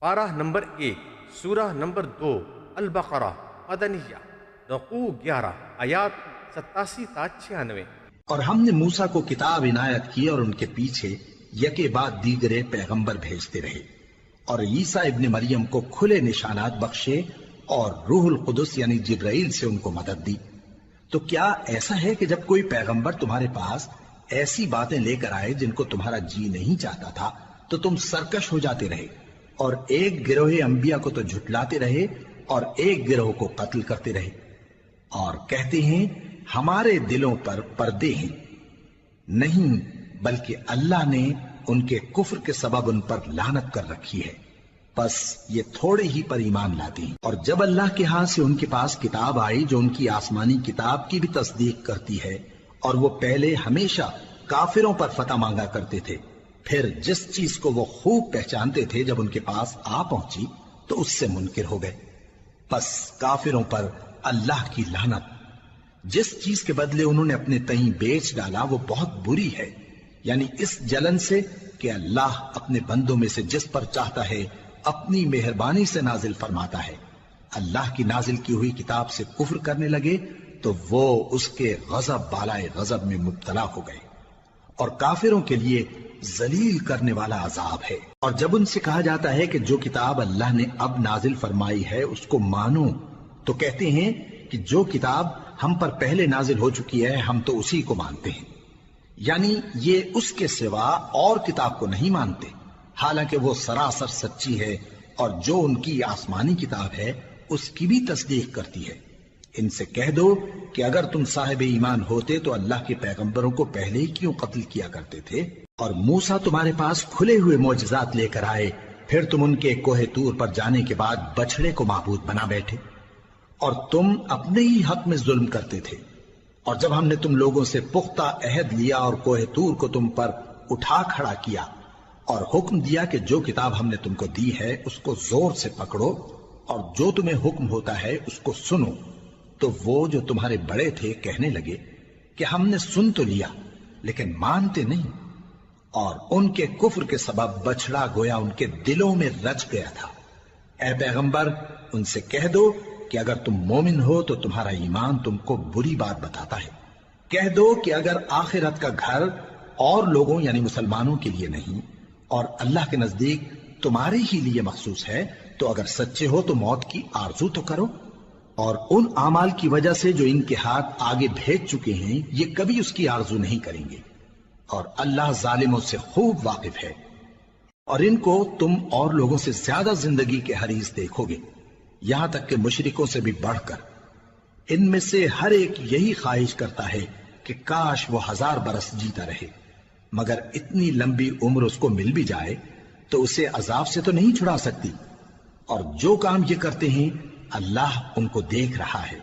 پارہ نمبر 1، سورہ نمبر 2 البقرہ مدنیہ، رقوع 11، آیات 87 تا 96۔ اور ہم نے موسیٰ کو کتاب عنایت کی اور ان کے پیچھے یکے بعد دیگرے پیغمبر بھیجتے رہے، اور عیسیٰ ابن مریم کو کھلے نشانات بخشے اور روح القدس یعنی جبرائیل سے ان کو مدد دی۔ تو کیا ایسا ہے کہ جب کوئی پیغمبر تمہارے پاس ایسی باتیں لے کر آئے جن کو تمہارا جی نہیں چاہتا تھا تو تم سرکش ہو جاتے رہے، اور ایک گروہ انبیاء کو تو جھٹلاتے رہے اور ایک گروہ کو قتل کرتے رہے، اور کہتے ہیں ہمارے دلوں پر پردے ہیں؟ نہیں، بلکہ اللہ نے ان کے کفر کے سبب ان پر لعنت کر رکھی ہے، بس یہ تھوڑے ہی پر ایمان لاتے ہیں۔ اور جب اللہ کے ہاں سے ان کے پاس کتاب آئی جو ان کی آسمانی کتاب کی بھی تصدیق کرتی ہے، اور وہ پہلے ہمیشہ کافروں پر فتح مانگا کرتے تھے، پھر جس چیز کو وہ خوب پہچانتے تھے جب ان کے پاس آ پہنچی تو اس سے منکر ہو گئے، بس کافروں پر اللہ کی لعنت۔ جس چیز کے بدلے انہوں نے اپنے تئیں بیچ ڈالا وہ بہت بری ہے، یعنی اس جلن سے کہ اللہ اپنے بندوں میں سے جس پر چاہتا ہے اپنی مہربانی سے نازل فرماتا ہے۔ اللہ کی نازل کی ہوئی کتاب سے کفر کرنے لگے تو وہ اس کے غضب بالائے غضب میں مبتلا ہو گئے، اور کافروں کے لیے ذلیل کرنے والا عذاب ہے۔ اور جب ان سے کہا جاتا ہے کہ جو کتاب اللہ نے اب نازل فرمائی ہے اس کو مانو، تو کہتے ہیں کہ جو کتاب ہم پر پہلے نازل ہو چکی ہے ہم تو اسی کو مانتے ہیں، یعنی یہ اس کے سوا اور کتاب کو نہیں مانتے، حالانکہ وہ سراسر سچی ہے، اور جو ان کی آسمانی کتاب ہے اس کی بھی تصدیق کرتی ہے۔ ان سے کہہ دو کہ اگر تم صاحب ایمان ہوتے تو اللہ کے پیغمبروں کو پہلے ہی کیوں قتل کیا کرتے تھے؟ اور موسیٰ تمہارے پاس کھلے ہوئے معجزات لے کر آئے، پھر تم ان کے کوہ طور پر جانے کے بعد بچڑے کو معبود بنا بیٹھے، اور تم اپنے ہی حق میں ظلم کرتے تھے۔ اور جب ہم نے تم لوگوں سے پختہ عہد لیا اور کوہ طور کو تم پر اٹھا کھڑا کیا اور حکم دیا کہ جو کتاب ہم نے تم کو دی ہے اس کو زور سے پکڑو اور جو تمہیں حکم ہوتا ہے اس کو سنو، تو وہ جو تمہارے بڑے تھے کہنے لگے کہ ہم نے سن تو لیا لیکن مانتے نہیں، اور ان کے کفر کے سبب بچڑا گویا ان کے دلوں میں رچ گیا تھا۔ اے پیغمبر ان سے کہہ دو کہ اگر تم مومن ہو تو تمہارا ایمان تم کو بری بات بتاتا ہے۔ کہہ دو کہ اگر آخرت کا گھر اور لوگوں یعنی مسلمانوں کے لیے نہیں اور اللہ کے نزدیک تمہارے ہی لیے مخصوص ہے تو اگر سچے ہو تو موت کی آرزو تو کرو، اور ان اعمال کی وجہ سے جو ان کے ہاتھ آگے بھیج چکے ہیں یہ کبھی اس کی آرزو نہیں کریں گے، اور اللہ ظالموں سے خوب واقف ہے۔ اور ان کو تم اور لوگوں سے زیادہ زندگی کے حریص دیکھو گے، یہاں تک کہ مشرکوں سے بھی بڑھ کر۔ ان میں سے ہر ایک یہی خواہش کرتا ہے کہ کاش وہ 1000 برس جیتا رہے، مگر اتنی لمبی عمر اس کو مل بھی جائے تو اسے عذاب سے تو نہیں چھڑا سکتی، اور جو کام یہ کرتے ہیں اللہ ان کو دیکھ رہا ہے۔